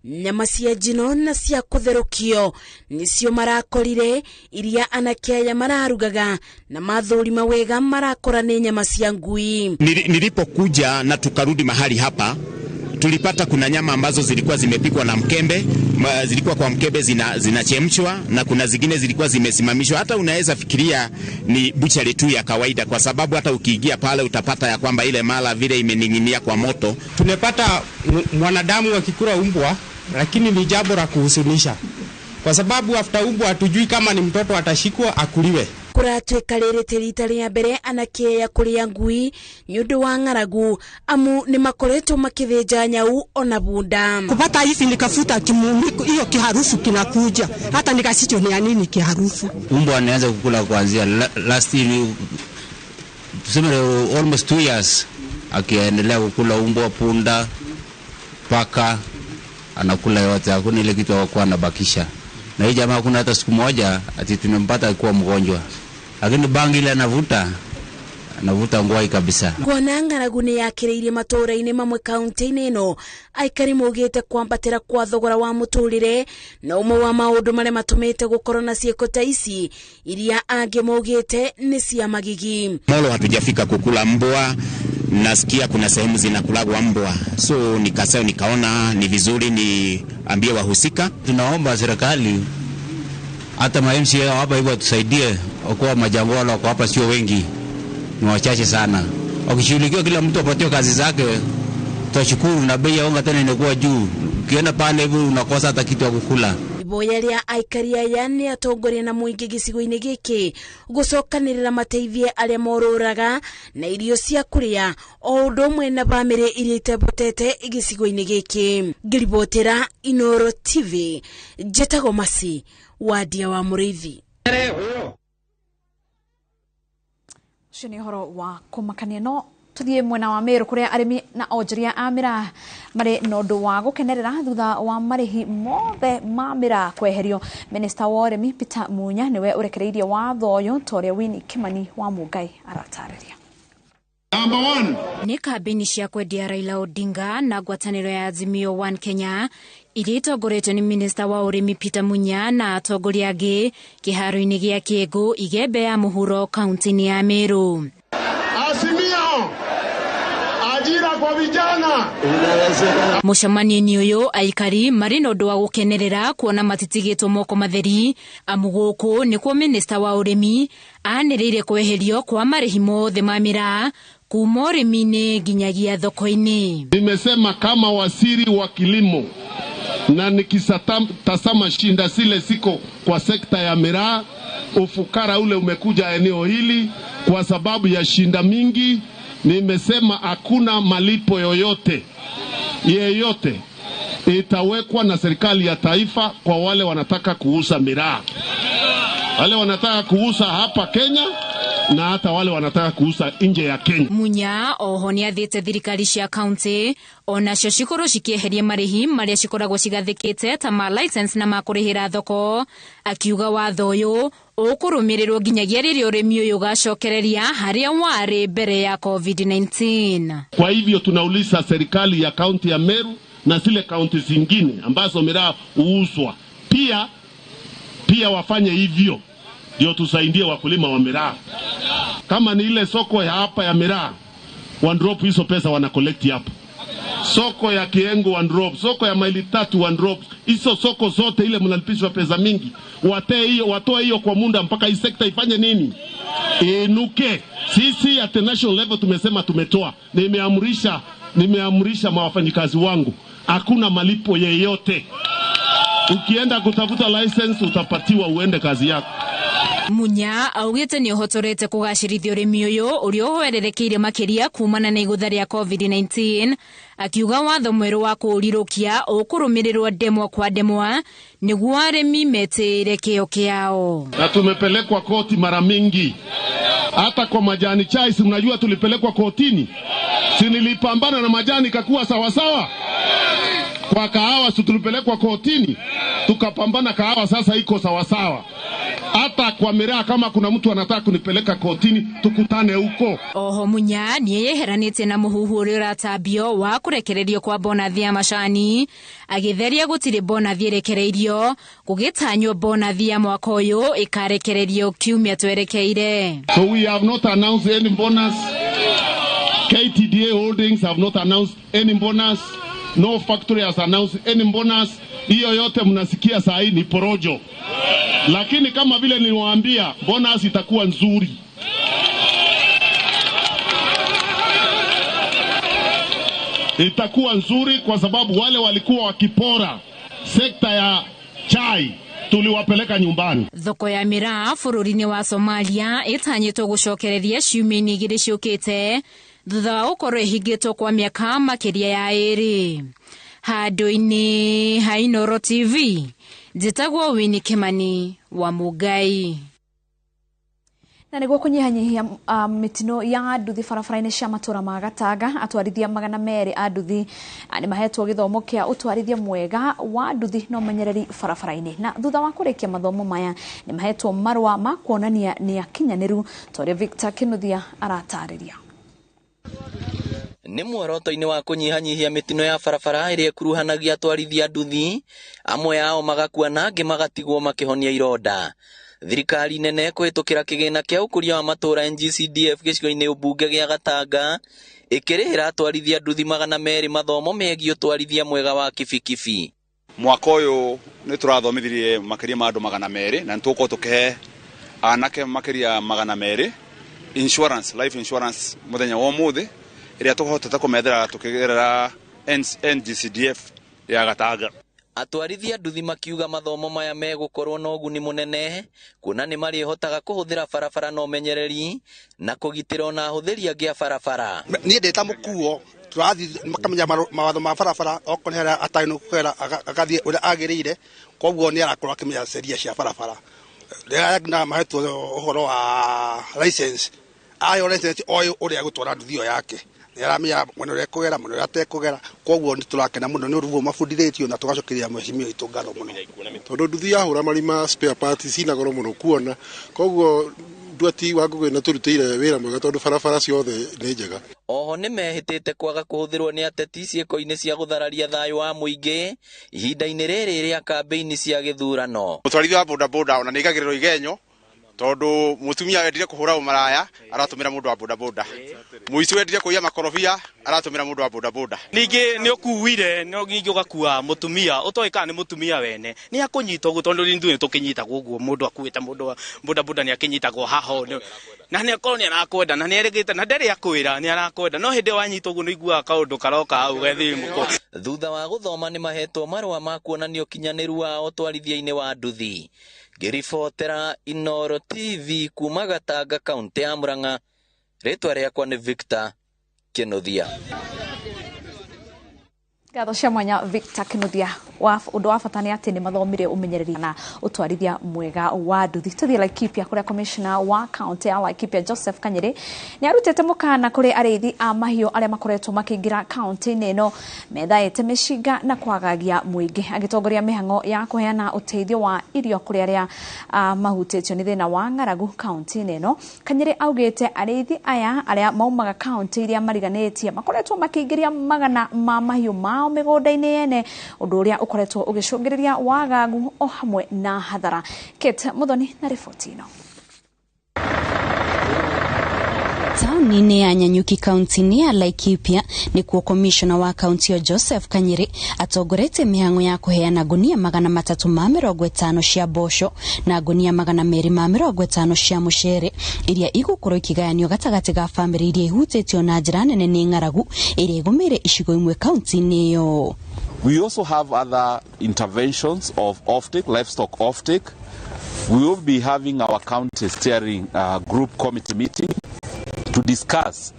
nyama cia njino na cia kutherukio nicio marakorire iria anakea mararugaga na mathurima wega marakora ni nyama cia ngui. Nilipokuja na tukarudi mahali hapa, tulipata kuna nyama ambazo zilikuwa zimepikwa na mkembe, zilikuwa kwa mkembe zinachemshwa, na kuna zingine zilikuwa zimesimamishwa. Hata unaweza fikiria ni butchery tu ya kawaida, kwa sababu hata ukiingia pale utapata ya kwamba ile mala vile imening'inia kwa moto. Tumepata mwanadamu akikula umbwa, lakini ni jambo la kuhuzunisha, kwa sababu after umbwa hatujui kama ni mtoto atashikwa akuliwe. Kuratweka riri tirita ria mbere anakea kuria ngui nyundu wa ng'aragu amu ni makoretwo makithinja nyau ona bunda. Kupata hivi nikafuta hiyo kiharufu kinakuja, hata nikasicho ni nini kiharufu. Umbwa anaanza kukula kuanzia last year, tuseme almost 2 years, akiendelea kukula umbwa, punda, paka, anakula yote, hakuna ile kitu hakuwa anabakisha. Na hii jamaa kuna hata siku moja ati tumempata alikuwa mgonjwa, lakini bangi ile anavuta ngwai kabisa. Kuona ng'aragu ni yakireire matura-ini mamwe kaunti-ini ino, aikari mugite kwambatira kwa thogora wa muturire na umwe wa maundu maria matumite gukorwo na cieko ta ici iria angi mugite ni cia magigi. Molo hatujafika kukula mbwa, nasikia kuna sehemu zinakulagwa mbwa, so nikaona ni vizuri niambie wahusika. Tunaomba serikali hata MCA hapa hivyo tusaidie, kwa majambo kwa hapa sio wengi, ni wachache sana. Wakishughulikiwa kila mtu apatiwe kazi zake, tutashukuru, na bei ya unga tena inakuwa juu. Ukienda pale hivi unakosa hata kitu ya kukula. Iboya ria aikari aya ni atongoria na muingi gicigo-ini giki gucokanirira mateithie aria moruraga na irio cia kuria o undu umwe na bamiri iria itebotete gicigo-ini giki. Ngiribotera Inoro TV, Jetago Masi, wadia wa Muriithi. Shuni horo wa kumakania no tuthie mwena wa Meru kuria arimi na onjoria a MÍRAA mari nondu wa gukenerera thutha wa marihi mothe ma MÍRAA kweherio. Minister wa urimi Peter Munya niwe urekereirie watho uyu toria Winnie Kimani wa Mungai aratariria. Number 1 ni kambini cia kwendia Raila Odinga na ngwataniro ya Azimio One Kenya iria itongoretio ni Minister wa urimi Peter Munya na atongoria angi kiharo-ini gia Kiengu igembe ya muhuro kaunti-ini ya Meru. Azimio, ajira kwa vijana. Mucemania-ini uyu aikari mari nondu wa gukenerera kuona matitigitwo moko matheri amu guku nikuo Minister wa urimi aniriire kweherio kwa marihi mothe ma MÍRAA kuma urimi-ini nginyagia thoko-ini. Nimesema kama waziri wa kilimo na nikisatazama shinda zile siko kwa sekta ya MÍRAA, ufukara ule umekuja eneo hili kwa sababu ya shinda mingi. Nimesema hakuna malipo yoyote itawekwa na serikali ya taifa kwa wale wanataka kuuza MÍRAA, wale wanataka kuuza hapa Kenya na hata wale wanataka kuuza nje ya Kenya. Munya oho ni athite thirikari cia county ona cio cikoro cikieheria marihi maria cikoragwo cigathikite ta ma license na makurihira thoko, akiuga watho uyu ukurumirirwo nginyagia riria urimi uyu gacokereria haria wari mbere ya COVID-19. Kwa hivyo tunauliza serikali ya kaunti ya Meru na zile kaunti zingine ambazo MÍRAA huuzwa pia wafanye hivyo, ndio tusaidie wakulima wa MÍRAA. Kama ni ile soko ya hapa ya MÍRAA, one drop hizo pesa wana collect hapa. Soko ya Kiengu one drop, soko ya Maili Tatu one drop, hizo soko zote ile mnalipishwa pesa mingi. Watoe hiyo kwa muda mpaka hii sekta ifanye nini? Inuke. Sisi at the national level tumesema tumetoa. Nimeamrisha mawafanyikazi wangu, hakuna malipo yeyote. Ukienda kutafuta license utapatiwa uende kazi yako. Munya augite ni hotorete kugacirithia urimi uyu uria uhererekeire makiria kumana na igutha ria COVID-19, akiuga watho mweru wa kurirukia ukurumirirwa demwa kwa demwa niguo arimi metire kio kiao. Na tumepelekwa koti mara mingi, hata kwa majani chai, si mnajua tulipelekwa kotini, si nilipambana na majani kakuwa sawasawa. Kwa kahawa tulipelekwa kotini, tukapambana kahawa, sasa iko sawasawa. Hata kwa MÍRAA kama kuna mtu anataka kunipeleka kotini, tukutane huko. Oho Munya niyeheranite na muhuhuri uratambio wa kurekererio kwa bonathi ya macani agitheria gutiri bonathi erekereirio gugitanywo bonathi ya mwaka uyu ikarekererio kiumia twerekeire. So we have not announced any bonus. KTDA Holdings have not announced any bonus. No factory has announced any bonus. Hiyo yote mnasikia saa hii ni porojo. Lakini kama vile niliwaambia, bonus itakuwa nzuri. Itakuwa nzuri kwa sababu wale walikuwa wakipora sekta ya chai tuliwapeleka nyumbani. Thoko ya MÍRAA bururi-ini wa Somalia itanyitwo gucokereria ciumia-ini igiri ciukite thutha wa gukorwo ihingitwo kwa miaka makiria ya iri. Handu-ini ha Inooro TV njitagwo Wini Kimani wa Mugai. Na niguo kunyihanyihia mitino ya nduthi barabara-ini cia matura ma Gatanga, atwarithia 200 a nduthi ni mahetwo githomo kia utwarithia mwega wa nduthi na umenyereri barabara-ini. Na thutha wa kurikia mathomo maya ni mahetwo marua ma kuonania ni akinyanĩru toria Victor Kinuthia aratariria. Ni muoroto-ini wa kunyihanyihia mitino ya barabara iria kuruhanagia atwarithia nduthi, amwe yao magakua na angĩ magatigwo makihonia ironda. Thirikari nene kuhitukira kigina kia ukuria wa matura NGCDF gicigo-ini ubunge gia Gatanga ikirihira atwarithia nduthi 200 mathomo megie utwarithia mwega wa kibikibi. Mwaka uyu ni turathomithirie makiria ma andu 200 na nituko tukihe anake makiria 200 insurance, life insurance muthenya wa muthi iria tuhotete kumethera tukigerera NGCDF ya Gatanga. Atwarithia nduthi makiuga mathomo maya megukorwo na uguni munene kuna ni marihotaga kuhuthira barabara na umenyereri na kugitira na ahuthiri angi a barabara. Ni ndeta mukuo turathi makamenya mawatho ma barabara okonera ataino kwera akathie ura agirire koguo ni arakorwo akimenya sheria cia barabara. Na mahetwo uhoro wa license ayo license oyo uria gutwara nduthi yake yaramia mwana ule kugera mwana ule atekugera koguo ni turakena muno ni uruvo mafundithitio na tugacokeria mheshimiwa itu ngatho muno tondu nduthi yahura marima spare parts cina goro muno kuona koguo nduati wangu na turutire wira mwega tondu barabara ciothe ni njega. Oho ni mehitite kwaga kuhuthirwo ni ateti ciiko-ini cia guthararia thayu wa muingi ihinda-ini riri ria kambeini cia githurano. Mutwarithia wa boda boda ona nigagiriro igenyo tondu mutumia wendire kuhura umaraya aratumira mundu wa boda boda, muici wendire kuiya makorobia aratumira mundu wa boda boda. Ningi ni ukuwire no ngingi ugakua mutumia utoika ni mutumia wene ni akunyitwo gutondu rindu ni tukinyitagwo guo mundu akuita mundu boda boda ni akinyitagwo haho na ni akorwo ni arakwenda na ni erigite na ndari akwira ni arakwenda no hindi wanyitwo guo igua kaundu karoka hau gethimuko. Thutha wa guthoma ni mahetwo marua ma kuonania ukinyaniru wa utwarithia-ini wa nduthi. Ngiribotera Inooro TV kuma Gatanga, kaunti ya Murang'a. Ritwa riakwa ni Victor Kinuthia. Gatho cia mwanya Victor Kinuthia undu wa bata ni ati ni mathomire umenyereri na utwarithia mwega wa nduthi. Tuthie Laikipia kuria commissioner wa county ya Laikipia Joseph Kanyiri ni arutete mukana kuri arithi a mahiu aria makoretwo makiingira county-ini ino methaite mishinga na kwagagia muingi agitongoria mihango ya kuheana uteithio wa irio kuri aria mahutitio ni thina wa ng'aragu county-ini ino. Kanyiri augite arithi aya aria maumaga county iria mariganitie makoretwo makiingiria magana ma mahiu mao migunda-ini yene undu uria ukoretwo ugicungiriria wagagu o hamwe na hathara. Kate Muthoni na riboti ino. Tauni-ini ya Nyanyuki kaunti-ini ya Laikipia nikuo commissioner wa kaunti ya Joseph Kanyiri atongorete mihango ya kuheana gunia 350 cia mboco na gunia 250 cia mucere iria igukorwo ikigayanio gatagati ga family iria ihutitio na njira nene ni ng'aragu iria igumire icigo imwe kaunti-ini iyo. We also have other interventions of offtake, livestock offtake. We will be having our county steering group committee meeting to discuss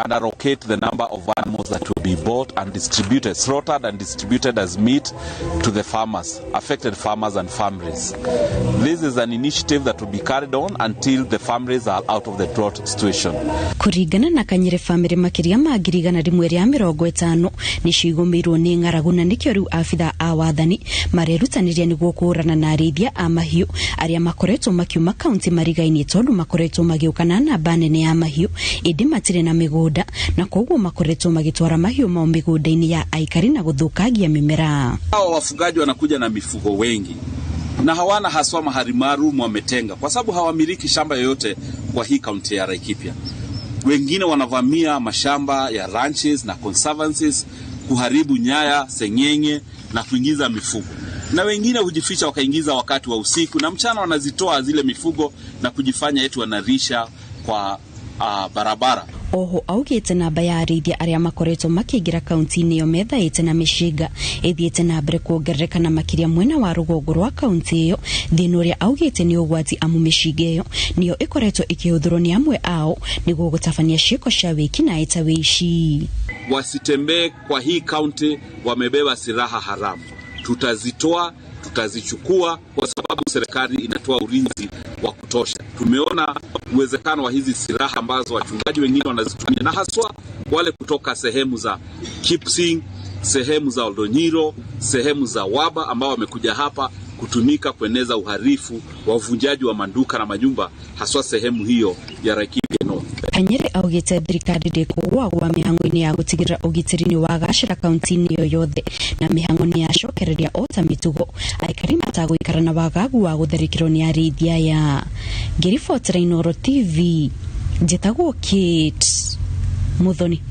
and allocate the number of animals that will be bought and distributed, slaughtered and distributed as meat to the farmers, affected farmers and families. This is an initiative that will be carried on until the families are out of the drought situation. Kuringana na Kanyere family makiria magirigana rimwe ria 50 ni cigomirwo ni ng'aragu na nikio riu afitha a wathani marerutaniria niguo kurana na arithia a mahiu aria makoretwo makiuma kaunti marigaini tondu makoretwo magiukana na banene ya mahiu indi matire na migunda na koguo makoretwo magitwara mahiu mao migunda-ini ya aikari na guthukagia mimera. Hao wafugaji wanakuja na mifugo wengi na hawana haswa mahali maalum wametenga kwa sababu hawamiliki shamba yoyote kwa hii kaunti ya Laikipia. Wengine wanavamia mashamba ya ranches na conservancies kuharibu nyaya, sengenge na kuingiza mifugo. Na wengine hujificha wakaingiza wakati wa usiku na mchana wanazitoa zile mifugo na kujifanya eti wanarisha kwa barabara. Oho augite namba ya arithia aria makoretwo makiingira kaunti-ini iyo methaite na mishiga ithiite na mbere kuongerereka na makiria mwena wa rugongo rwa kaunti iyo thina uria augite ni ugwati amu mishiga iyo niyo ikoretwo ikihuthurwo ni amwe ao niguo gutabania ciiko cia wiki na eta wishi. Wasitembee kwa hii kaunti wamebeba silaha haramu. Tutazitoa, tutazichukua kwa sababu serikali inatoa ulinzi wa kutosha. Tumeona uwezekano wa hizi silaha ambazo wachungaji wengine wanazitumia na haswa wale kutoka sehemu za Kipsing, sehemu za Oldonyiro, sehemu za Waba ambao wamekuja hapa kutumika kueneza uharifu wa uvunjaji wa manduka na manyumba haswa sehemu hiyo ya Laikipia North. Kanyere augite thirikari ndikuwa mihango-ini ya gutigira ugitiri-ini wa gacira kaunti-ini iyo yothe na mihango ni yacokereria ota mitugo aikari mataguikara na wagagu wa gutharikirwo ni arithia ya Ngiribotera Inooro TV njitagwo Kate Muthoni.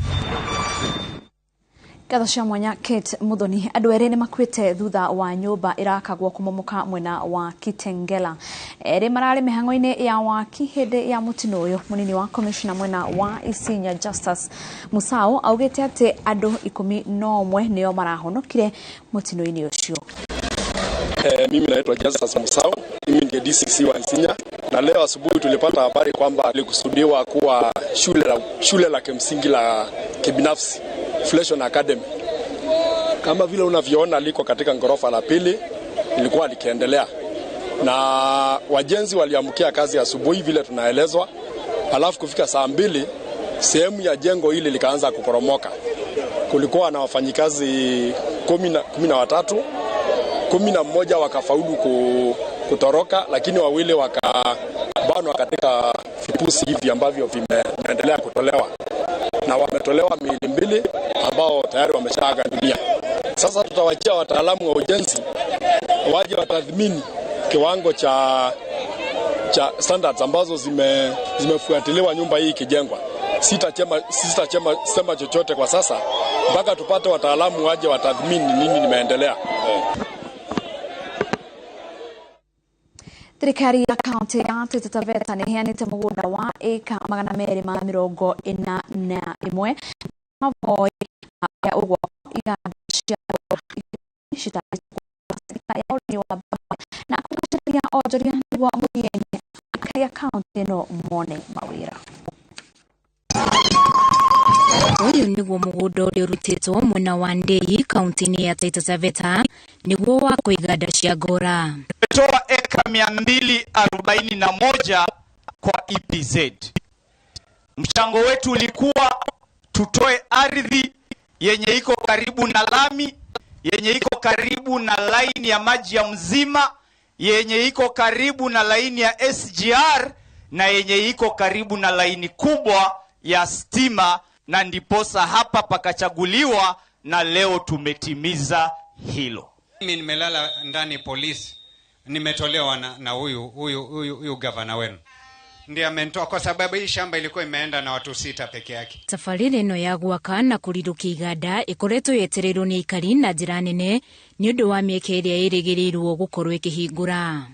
Gatho cia mwanya Kate Muthoni. Andu eri ni makwite thutha wa nyumba irakagwo kumomoka mwena wa Kitengela. Eri marari mihango-ini ya waki hindi ya mutino uyu. Munini wa commissioner mwena wa Isinya Justice Musao augite ati andu 11 nio marahonokire mutino-ini ucio. Mimi naitwa Justice Musao, mimi ndiye DCC wa Isinya, na leo asubuhi tulipata habari kwamba alikusudiwa kuwa shule la kimsingi la kibinafsi Fleshon Academy. Kama vile unavyoona liko katika ngorofa la pili, ilikuwa likiendelea. Na wajenzi waliamkia kazi asubuhi vile tunaelezwa. Alafu kufika saa 2 sehemu ya jengo hili likaanza kuporomoka. Kulikuwa na wafanyikazi 13, 11 wakafaulu kutoroka, lakini wawili wakabanwa katika vipusi hivi ambavyo vimeendelea kutolewa. Na wametolewa miili 2 ambao tayari wameshaaga dunia. Sasa tutawachia wataalamu wa ujenzi waje watathmini kiwango cha standards ambazo zimefuatiliwa nyumba hii ikijengwa. Sema chochote kwa sasa mpaka tupate wataalamu waje watathmini nini nimeendelea. Thirikari ya kaunti ya Taita Taveta ni heanite mugunda wa eka 241 mavoi ya ugwa iganda shita ya oliwa na kukacharia ojoria wa muyenye ya kaunti no mone mawira. Uyu niguo mugunda uria urutitwo mwena wa Ndei kaunti-ini ya Taita Taveta niguo wa kuiganda cia NGORA. Tumetoa eka 241 kwa EPZ. Mchango wetu ulikuwa tutoe ardhi yenye iko karibu na lami, yenye iko karibu na laini ya maji ya Mzima, yenye iko karibu na laini ya SGR na yenye iko karibu na laini kubwa ya stima, na ndiposa hapa pakachaguliwa na leo tumetimiza hilo. Mimi nimelala ndani polisi, nimetolewa na huyu gavana wenu. Ndiye amenitoa kwa sababu hii shamba ilikuwa imeenda na watu 6 peke yake. Tafariri no ya gwaka na kuriruka iganda ikoretwo yetereirwo ni ikari na njira nene ni undu wa mieke iria irigirirwo gukorwo ikihingura.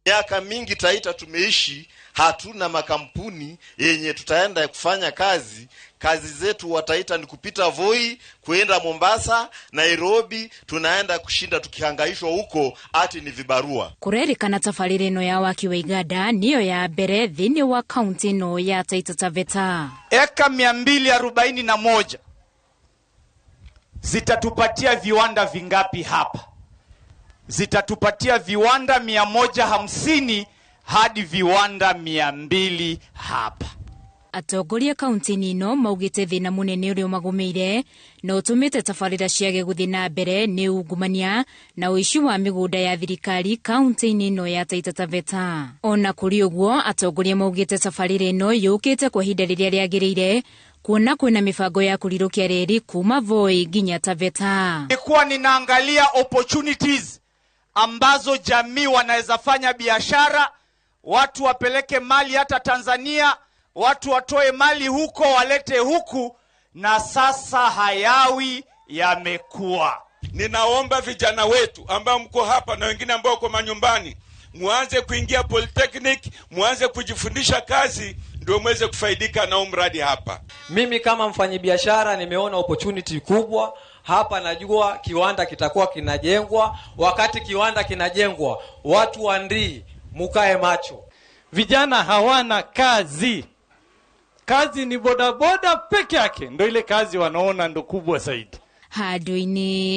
Miaka mingi Taita tumeishi, hatuna makampuni yenye tutaenda kufanya kazi. Kazi zetu wa Taita ni kupita Voi, kuenda Mombasa, Nairobi, tunaenda kushinda tukihangaishwa huko ati ni vibarua. Kurerikana tafarire no ya waki wa IGANDA niyo ya mbere thini wa kaunti no ya Taita Taveta. Eka 241 zitatupatia viwanda vingapi hapa? Zitatupatia viwanda 150 hadi viwanda 200 hapa. Atongoria kaunti nino maugite thina munene uria magumeire no utumite tafarira ciage guthi na mbere ni ungumania na uici wa migunda ya thirikari kaunti nino ya Taita Taveta. Ona kuri uguo atongoria maugite tafarira ino yukite kwa ihinda riria riagirire kuona kwina mifango ya kurirukia reri kuma Voi nginya Taveta. Nilikuwa ninaangalia opportunities ambazo jamii wanaweza fanya biashara, watu wapeleke mali hata Tanzania, watu watoe mali huko walete huku, na sasa hayawi yamekuwa. Ninaomba vijana wetu ambao mko hapa na wengine ambao kwa manyumbani, muanze kuingia polytechnic, muanze kujifundisha kazi ndio mweze kufaidika na mradi hapa. Mimi kama mfanyabiashara nimeona opportunity kubwa hapa. Najua kiwanda kitakuwa kinajengwa. Wakati kiwanda kinajengwa, watu wa Ndii mukae macho. Vijana hawana kazi. Kazi ni bodaboda peke yake, ndio ile kazi wanaona ndo kubwa zaidi. Hadoini